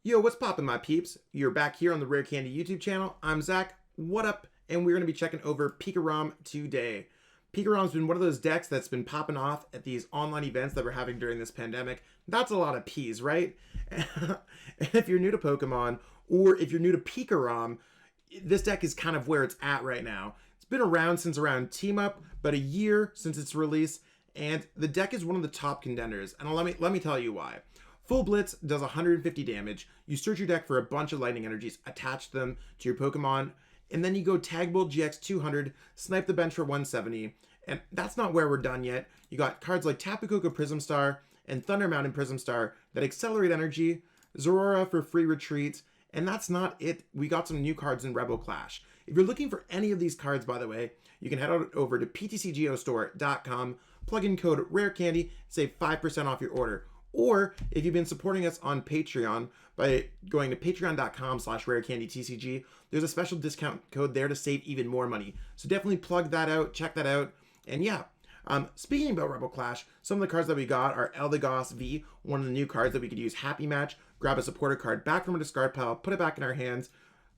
Yo, what's poppin', my peeps? You're back here on the Rare Candy YouTube channel. I'm Zach. What up? And we're going to be checking over PikaRom today. PikaRom's been one of those decks that's been popping off at these online events that we're having during this pandemic. That's a lot of P's, right? And if you're new to Pokemon, or if you're new to PikaRom, this deck is kind of where it's at right now. It's been around since around Team Up, but a year since its release, and the deck is one of the top contenders. And let me tell you why. Full Blitz does 150 damage. You search your deck for a bunch of lightning energies, attach them to your Pokemon, and then you go Tag Bolt GX 200, snipe the bench for 170. And that's not where we're done yet. You got cards like Tapu Koko Prism Star and Thunder Mountain Prism Star that accelerate energy, Zamora for free retreat, and that's not it. We got some new cards in Rebel Clash. If you're looking for any of these cards, by the way, you can head over to PTCGO plug in code RARECANDY, save 5% off your order. Or if you've been supporting us on Patreon by going to patreon.com/rarecandytcg, there's a special discount code there to save even more money. So definitely plug that out, check that out. And yeah, speaking about Rebel Clash, some of the cards that we got are Eldegoss V, one of the new cards that we could use Happy Match, grab a supporter card back from a discard pile, put it back in our hands.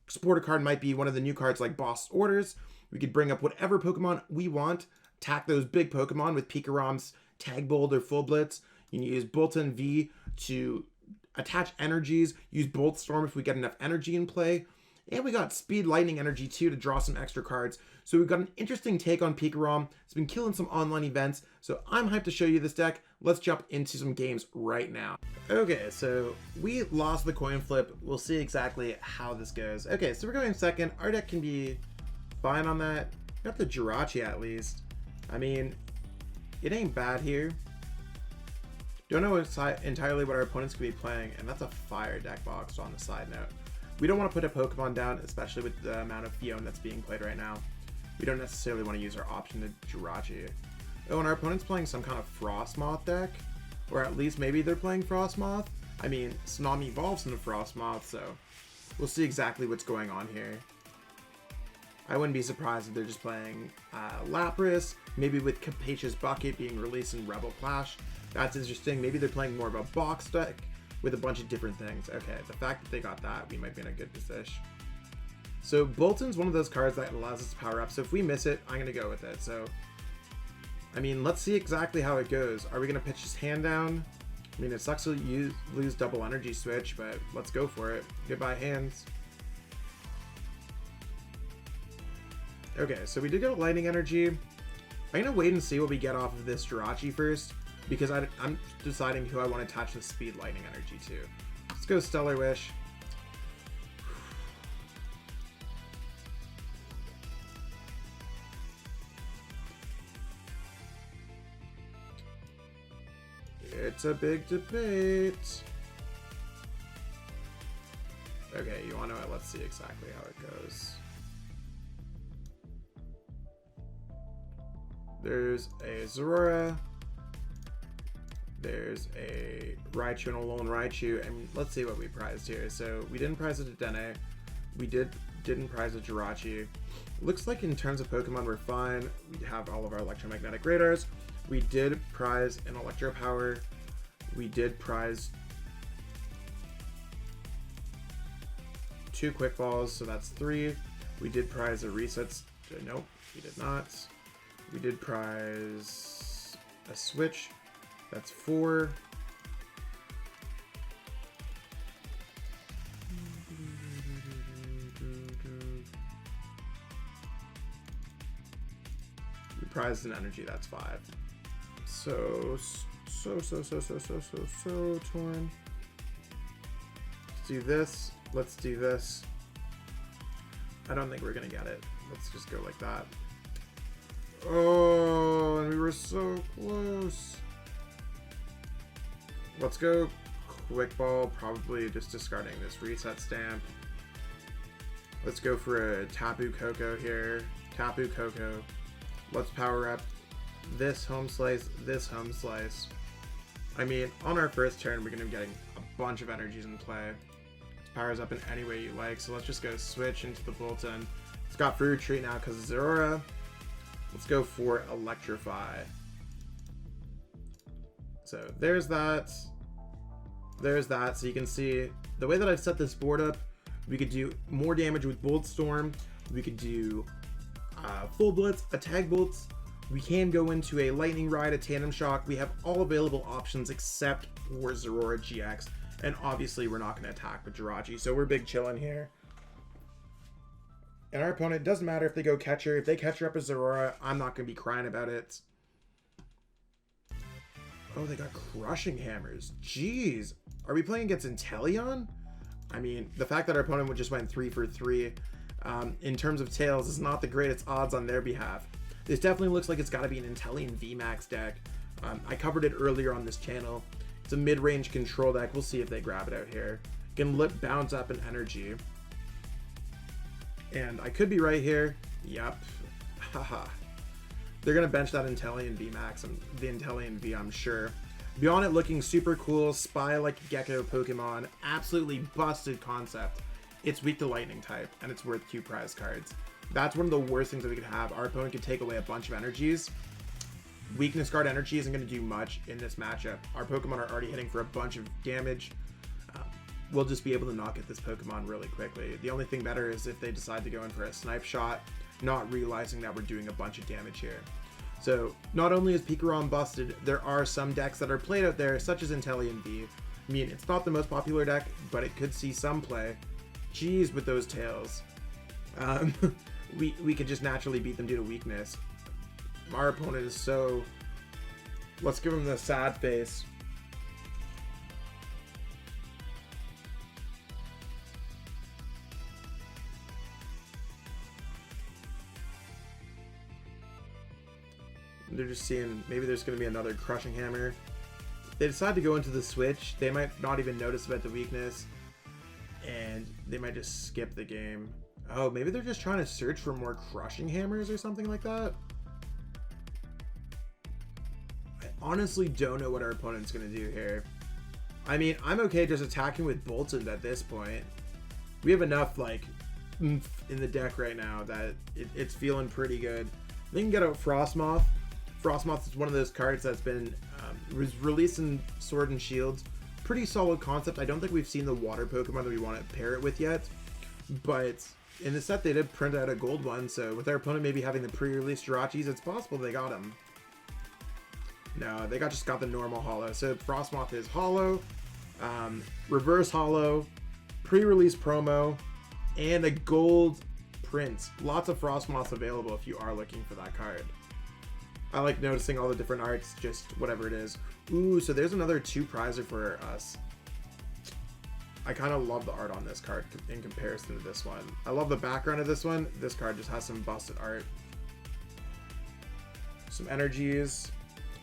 Supporter card might be one of the new cards like Boss Orders. We could bring up whatever Pokemon we want, attack those big Pokemon with PikaRom's Tag Bolt or Full Blitz. You can use Boltund V to attach energies, use Bolt Storm if we get enough energy in play. And we got Speed Lightning Energy too to draw some extra cards. So we've got an interesting take on PikaRom. It's been killing some online events, so I'm hyped to show you this deck. Let's jump into some games right now. Okay, so we lost the coin flip. We'll see exactly how this goes. Okay, so we're going second. Our deck can be fine on that. Got the Jirachi at least. I mean, it ain't bad here. Don't know entirely what our opponents could be playing, and that's a fire deck box on the side note. We don't want to put a Pokemon down, especially with the amount of Fion that's being played right now. We don't necessarily want to use our option to Jirachi. Oh, and our opponent's playing some kind of Frostmoth deck, or at least maybe they're playing Frostmoth. I mean, Tsunami evolves into Frostmoth, so we'll see exactly what's going on here. I wouldn't be surprised if they're just playing Lapras, maybe with Capacious Bucket being released in Rebel Clash. That's interesting. Maybe they're playing more of a box deck with a bunch of different things. Okay, the fact that they got that, we might be in a good position. So Boltund's one of those cards that allows us to power up. So if we miss it, I'm going to go with it. So, I mean, let's see exactly how it goes. Are we going to pitch his hand down? I mean, it sucks to lose double energy switch, but let's go for it. Goodbye, hands. Okay, so we did get a lightning energy. I'm going to wait and see what we get off of this Jirachi first, because I'm deciding who I want to attach the Speed Lightning Energy to. Let's go Stellar Wish. It's a big debate. Okay, you want to know what? Let's see exactly how it goes. There's a Zamora. There's a Raichu and a lone Raichu, and let's see what we prized here. So we didn't prize a Dedenne. We didn't prize a Jirachi. Looks like in terms of Pokemon, we're fine. We have all of our electromagnetic radars. We did prize an Electro Power. We did prize 2 Quick Balls, so that's 3. We did prize a Resets. Nope, we did not. We did prize a Switch. That's 4. We prized an energy, that's 5. So torn. Let's do this. Let's do this. I don't think we're gonna get it. Let's just go like that. Oh, and we were so close. Let's go Quick Ball, probably just discarding this Reset Stamp. Let's go for a Tapu Koko here. Tapu Koko. Let's power up this Home Slice, this Home Slice. I mean, on our first turn, we're going to be getting a bunch of energies in play. It powers up in any way you like, so let's just go switch into the Boltund. It's got free retreat now because of Zamora. Let's go for Electrify. So there's that. There's that. So you can see the way that I've set this board up, we could do more damage with Bolt Storm. We could do Full Blitz, a Tag Bolts. We can go into a Lightning Ride, a Tandem Shock. We have all available options except for Zamora GX. And obviously we're not going to attack with Jirachi, so we're big chilling here. And our opponent, it doesn't matter if they go catcher. If they catcher up a Zamora, I'm not going to be crying about it. Oh, they got Crushing Hammers. Jeez. Are we playing against Inteleon? I mean, the fact that our opponent just went 3 for 3 in terms of tails is not the greatest odds on their behalf. This definitely looks like it's got to be an Inteleon VMAX deck. I covered it earlier on this channel. It's a mid-range control deck. We'll see if they grab it out here. Can bounce up an energy. And I could be right here. Yep. Haha. They're going to bench that Inteleon VMAX and the Inteleon V, I'm sure. Beyond it looking super cool, spy like Gecko Pokemon, absolutely busted concept. It's weak to lightning type, and it's worth 2 prize cards. That's one of the worst things that we could have. Our opponent could take away a bunch of energies. Weakness guard energy isn't going to do much in this matchup. Our Pokemon are already hitting for a bunch of damage. We'll just be able to knock at this Pokemon really quickly. The only thing better is if they decide to go in for a snipe shot, not realizing that we're doing a bunch of damage here. So not only is PikaRom busted, there are some decks that are played out there, such as Inteleon V. I mean, it's not the most popular deck, but it could see some play. Jeez, with those tails. We could just naturally beat them due to weakness. Our opponent is so... Let's give him the sad face. They're just seeing maybe there's going to be another Crushing Hammer. If they decide to go into the switch, they might not even notice about the weakness, and they might just skip the game. Oh, maybe they're just trying to search for more Crushing Hammers or something like that. I honestly don't know what our opponent's going to do here. I mean, I'm okay just attacking with Boltund at this point. We have enough, like, oomph in the deck right now that it's feeling pretty good. They can get out Frostmoth. Frostmoth is one of those cards that's been was released in Sword and Shield. Pretty solid concept. I don't think we've seen the water Pokemon that we want to pair it with yet, but in the set they did print out a gold one, so with our opponent maybe having the pre-release Jirachis, it's possible they got him. No, they just got the normal holo. So Frostmoth is holo, reverse holo, pre-release promo, and a gold print. Lots of Frostmoths available if you are looking for that card. I like noticing all the different arts, just whatever it is. Ooh, so there's another 2 prizer for us. I kind of love the art on this card in comparison to this one. I love the background of this one. This card just has some busted art. Some energies.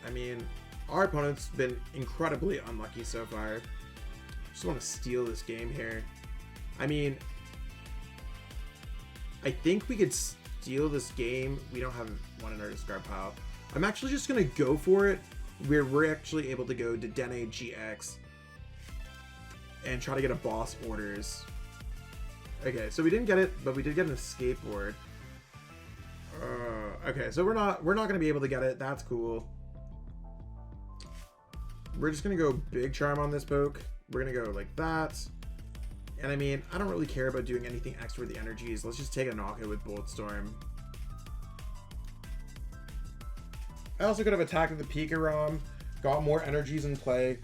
I mean, our opponent's been incredibly unlucky so far. Just want to steal this game here. I mean, I think we could steal this game. We don't have one in our discard pile. I'm actually just going to go for it, where we're actually able to go to Dene GX and try to get a boss orders. Okay, so we didn't get it, but we did get an escape board. Okay, so we're not going to be able to get it. That's cool. We're just going to go Big Charm on this poke. We're going to go like that. And I mean, I don't really care about doing anything extra with the energies. Let's just take a knockout with Bolt Storm. I also could have attacked with the PikaRom, got more energies in play.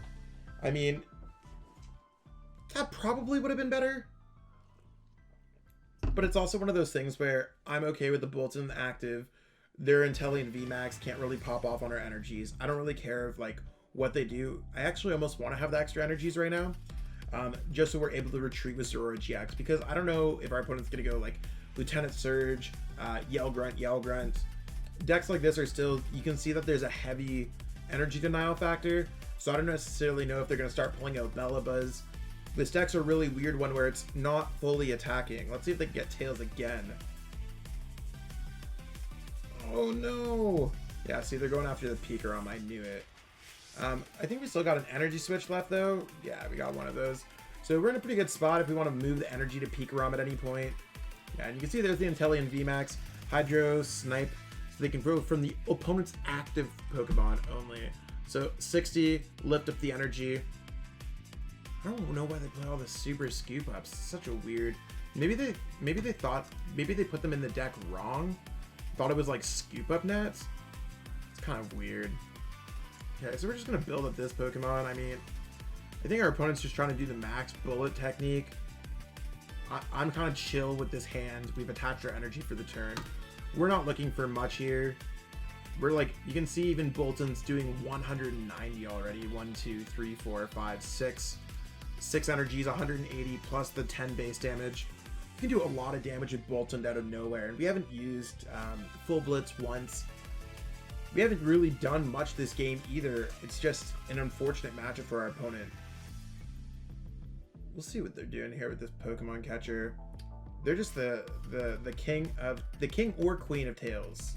I mean, that probably would have been better. But it's also one of those things where I'm okay with the Boltund active. Their Inteleon VMAX can't really pop off on our energies. I don't really care if, like, what they do. I actually almost want to have the extra energies right now. Just so we're able to retreat with Zamora GX, because I don't know if our opponent's going to go like Lieutenant Surge, Yell Grunt. Decks like this are still, you can see that there's a heavy energy denial factor, so I don't necessarily know if they're going to start pulling out Bellabuzz. This deck's a really weird one where it's not fully attacking. Let's see if they can get Tails again. Oh no! Yeah, see, they're going after the PikaRom. I knew it. I think we still got an energy switch left though. Yeah, we got one of those. So we're in a pretty good spot if we want to move the energy to PikaRom at any point. Yeah, and you can see there's the Inteleon VMAX, Hydro, Snipe. So they can grow from the opponent's active Pokemon only. So 60, lift up the energy. I don't know why they play all the super scoop ups. It's such a weird. Maybe they put them in the deck wrong. Thought it was like scoop up nets. It's kind of weird. Okay, so we're just gonna build up this Pokemon. I mean, I think our opponent's just trying to do the max bullet technique. I'm kind of chill with this hand. We've attached our energy for the turn. We're not looking for much here. We're like, you can see even Boltund's doing 190 already. 1, 2, 3, 4, 5, 6. 6 energies, 180 plus the 10 base damage. You can do a lot of damage with Boltund out of nowhere. And we haven't used full blitz once. We haven't really done much this game either. It's just an unfortunate matchup for our opponent. We'll see what they're doing here with this Pokemon catcher. They're just the king or queen of tails.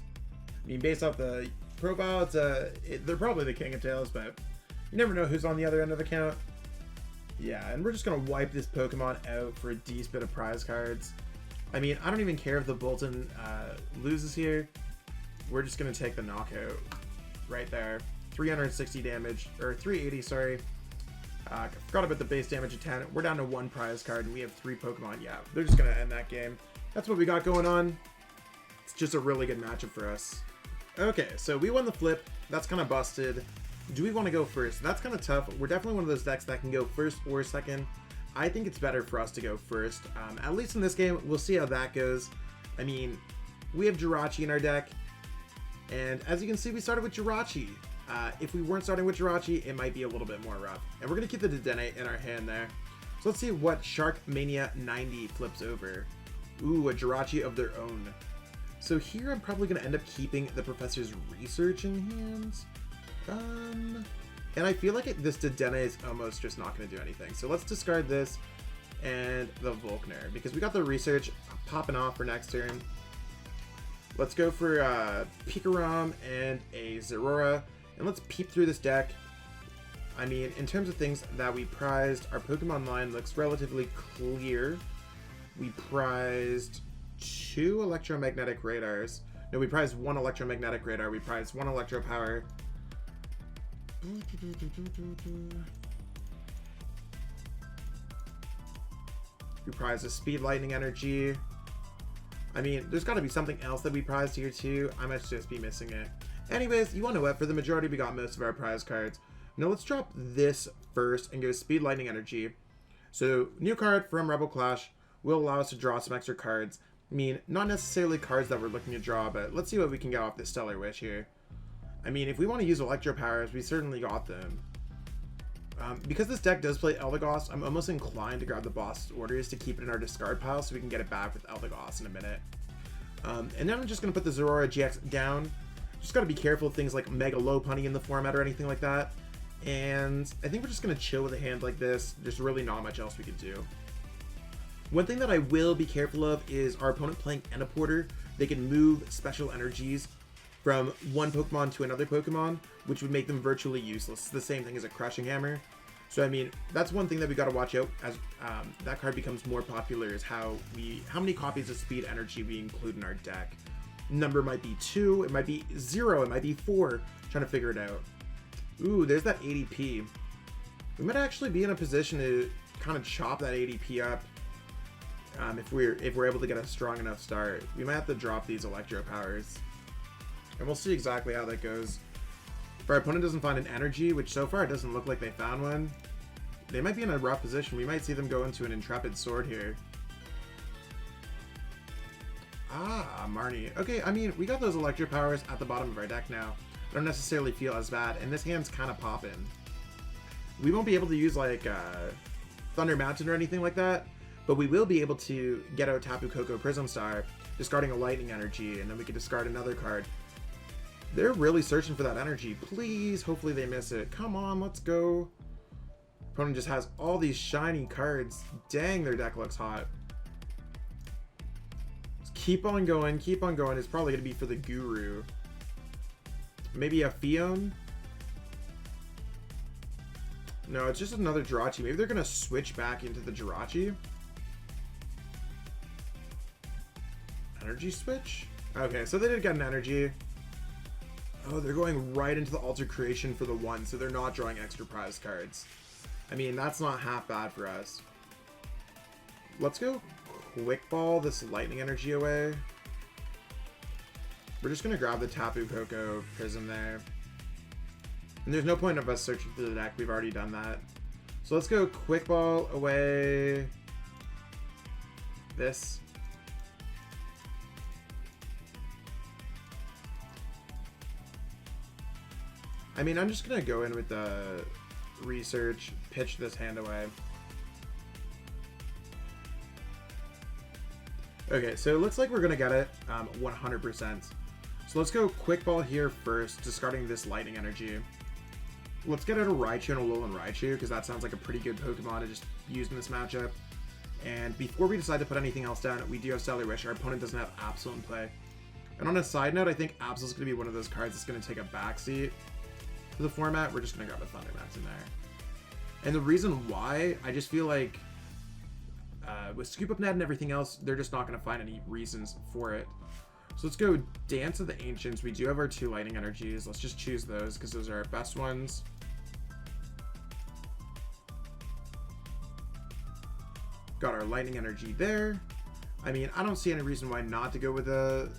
I mean, based off the profile, they're probably the king of tails, but you never know who's on the other end of the count. Yeah, and we're just gonna wipe this Pokemon out for a decent bit of prize cards. I mean, I don't even care if the Boltund loses here. We're just gonna take the knockout right there. 360 damage, or 380, sorry. Forgot about the base damage of 10. We're down to 1 prize card, and we have 3 Pokemon. Yeah, they're just gonna end that game. That's what we got going on. It's just a really good matchup for us. Okay, so we won the flip. That's kind of busted. Do we want to go first? That's kind of tough. We're definitely one of those decks that can go first or second. I think it's better for us to go first. At least in this game, we'll see how that goes. I mean, we have Jirachi in our deck. And as you can see, we started with Jirachi. If we weren't starting with Jirachi, it might be a little bit more rough. And we're going to keep the Dedenne in our hand there. So let's see what Shark Mania 90 flips over. Ooh, a Jirachi of their own. So here I'm probably going to end up keeping the Professor's Research in hand. And I feel like this Dedenne is almost just not going to do anything. So let's discard this and the Volkner, because we got the Research popping off for next turn. Let's go for PikaRom and a Zamora, and let's peep through this deck. I mean, in terms of things that we prized, our Pokemon line looks relatively clear. We prized 2 electromagnetic radars. No, we prized 1 electromagnetic radar. We prized 1 electro power. We prized a speed lightning energy. I mean, there's got to be something else that we prized here too. I must just be missing it. Anyways, you want to know what? For the majority, we got most of our prize cards. Now let's drop this first and go speed lightning energy. So new card from Rebel Clash will allow us to draw some extra cards. I mean, not necessarily cards that we're looking to draw, but let's see what we can get off this Stellar Wish here. I mean, if we want to use Electro Powers, we certainly got them. Because this deck does play Eldegoss, I'm almost inclined to grab the Boss Orders to keep it in our discard pile so we can get it back with Eldegoss in a minute. And then I'm just going to put the Zorora GX down. Just got to be careful of things like Mega Lopunny in the format or anything like that. And I think we're just going to chill with a hand like this. There's really not much else we can do. One thing that I will be careful of is our opponent playing Ennaporter. They can move special energies from one Pokemon to another Pokemon, which would make them virtually useless. It's the same thing as a Crushing Hammer. So I mean, that's one thing that we got to watch out as that card becomes more popular, is how many copies of Speed Energy we include in our deck. Number might be 2, it might be 0, it might be 4. Trying to figure it out. Ooh, there's that ADP. We might actually be in a position to kind of chop that ADP up. If we're able to get a strong enough start. We might have to drop these Electro Powers. And we'll see exactly how that goes. If our opponent doesn't find an energy, which so far it doesn't look like they found one, they might be in a rough position. We might see them go into an Intrepid Sword here. Ah, Marnie. Okay, I mean, we got those Electro Powers at the bottom of our deck now. I don't necessarily feel as bad, and this hand's kind of popping. We won't be able to use, like, Thunder Mountain or anything like that, but we will be able to get out Tapu Koko Prism Star, discarding a Lightning Energy, and then we can discard another card. They're really searching for that energy. Please, hopefully they miss it. Come on, let's go. Opponent just has all these shiny cards. Dang, their deck looks hot. Just keep on going, keep on going. It's probably going to be for the Guru. Maybe a Fion? No, it's just another Jirachi. Maybe they're going to switch back into the Jirachi. Energy switch? Okay, so they did get an energy. Oh, they're going right into the Alter Creation for the 1, so they're not drawing extra prize cards. I mean, that's not half bad for us. Let's go quick ball this lightning energy away. We're just going to grab the Tapu Koko Prism there. And there's no point of us searching through the deck. We've already done that. So let's go quick ball away this. I mean, I'm just going to go in with the research, pitch this hand away. Okay, so it looks like we're going to get it 100%. So let's go quick ball here first, discarding this lightning energy. Let's get out a Raichu and a Alolan Raichu, because that sounds like a pretty good Pokemon to just use in this matchup. And before we decide to put anything else down, we do have Stellar Wish. Our opponent doesn't have Absol in play. And on a side note, I think Absol is going to be one of those cards that's going to take a backseat to the format. We're just going to grab a Thundermats in there. And the reason why, I just feel like with Scoop Up Net and everything else, they're just not going to find any reasons for it. So let's go Dance of the Ancients. We do have our 2 lightning energies. Let's just choose those because those are our best ones. Got our lightning energy there. I mean, I don't see any reason why not to go with the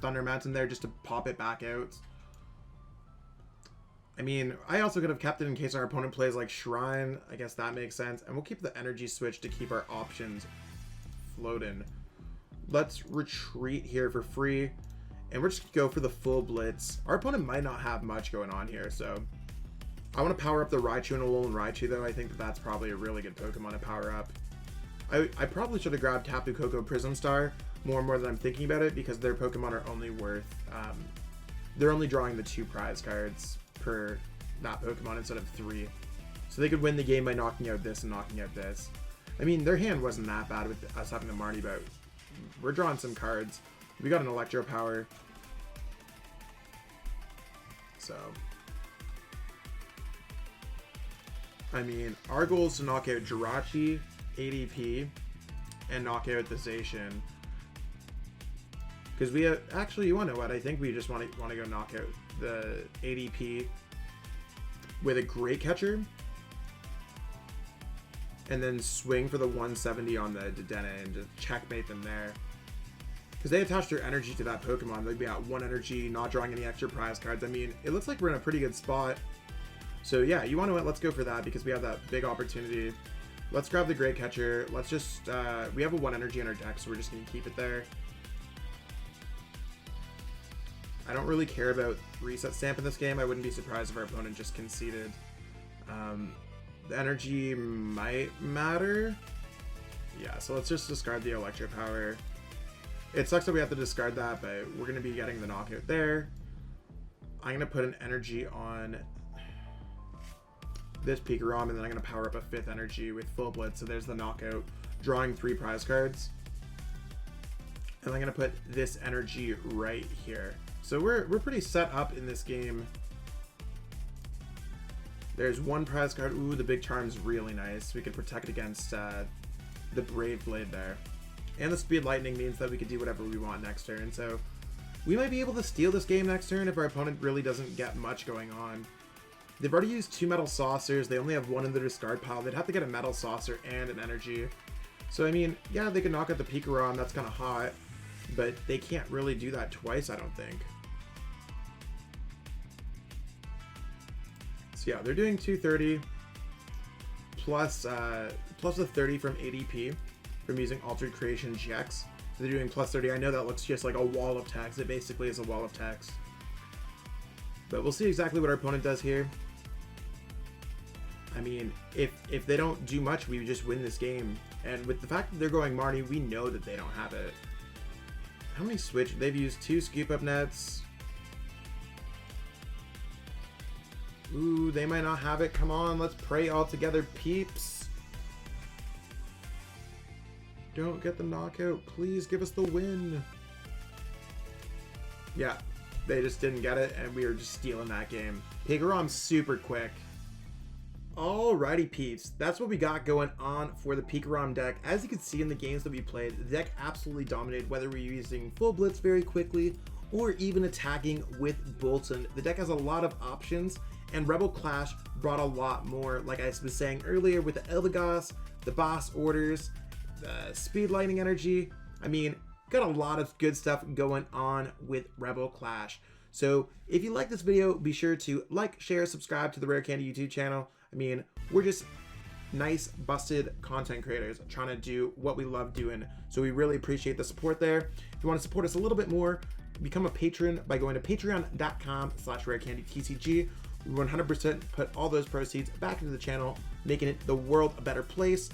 Thundermats in there just to pop it back out. I mean, I also could have kept it in case our opponent plays like Shrine. I guess that makes sense. And we'll keep the energy switch to keep our options floating. Let's retreat here for free. And we're just going to go for the full blitz. Our opponent might not have much going on here, so I want to power up the Raichu and Alolan Raichu, though. I think that that's probably a really good Pokemon to power up. I probably should have grabbed Tapu Koko Prism Star more and more than I'm thinking about it, because their Pokemon are only worth... they're only drawing the 2 prize cards per that Pokemon instead of 3. So they could win the game by knocking out this and knocking out this. I mean, their hand wasn't that bad with us having the Marnie, but we're drawing some cards. We got an Electro Power. So... I mean, our goal is to knock out Jirachi, ADP, and knock out the Zacian. Because we have, actually, you want to know what? I think we just want to go knock out the ADP with a Great Catcher, and then swing for the 170 on the Dedenne and just checkmate them there. Because they attach their energy to that Pokemon. They'd be at 1 energy, not drawing any extra prize cards. I mean, it looks like we're in a pretty good spot. So yeah, you want to let's go for that because we have that big opportunity. Let's grab the Great Catcher. Let's just, we have a 1 energy in our deck, so we're just going to keep it there. I don't really care about Reset Stamp in this game. I wouldn't be surprised if our opponent just conceded. The energy might matter. Yeah, so let's just discard the Electro Power. It sucks that we have to discard that, but we're going to be getting the knockout there. I'm going to put an energy on this PikaRom, and then I'm going to power up a 5th energy with Full Blitz. So there's the knockout, drawing 3 prize cards. And I'm going to put this energy right here. So we're pretty set up in this game. There's 1 prize card. Ooh, the Big Charm's really nice. We could protect against the Brave Blade there. And the Speed Lightning means that we could do whatever we want next turn. So we might be able to steal this game next turn if our opponent really doesn't get much going on. They've already used 2 Metal Saucers. They only have 1 in their discard pile. They'd have to get a Metal Saucer and an energy. So, I mean, yeah, they could knock out the PikaRom. That's kind of hot. But they can't really do that twice, I don't think. So, yeah, they're doing 230 plus a 30 from ADP from using Altered Creation GX. So they're doing plus 30. I know that looks just like a wall of text. It basically is a wall of text. But we'll see exactly what our opponent does here. I mean, if they don't do much, we just win this game. And with the fact that they're going Marnie, we know that they don't have it. How many switch? They've used 2 Scoop Up Nets. Ooh, they might not have it. Come on, let's pray all together, peeps. Don't get the knockout. Please give us the win. Yeah, they just didn't get it, and we were just stealing that game. PikaRom's super quick. Alrighty, peeps. That's what we got going on for the PikaRom deck. As you can see in the games that we played, the deck absolutely dominated, whether we're using Full Blitz very quickly or even attacking with Boltund. The deck has a lot of options, and Rebel Clash brought a lot more, like I was saying earlier, with the Eldegoss, the Boss Orders, the Speed Lightning Energy. I mean, got a lot of good stuff going on with Rebel Clash. So if you like this video, be sure to like, share, subscribe to the Rare Candy YouTube channel. I mean, we're just nice, busted content creators trying to do what we love doing. So we really appreciate the support there. If you want to support us a little bit more, become a patron by going to patreon.com/rarecandytcg. We 100% put all those proceeds back into the channel, making it the world a better place,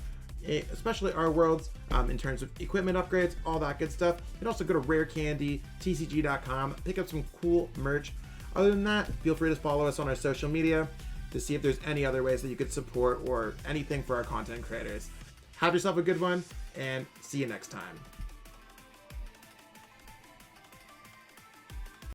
especially our worlds, in terms of equipment upgrades, all that good stuff. You can also go to rarecandytcg.com, pick up some cool merch. Other than that, feel free to follow us on our social media to see if there's any other ways that you could support or anything for our content creators. Have yourself a good one, and see you next time.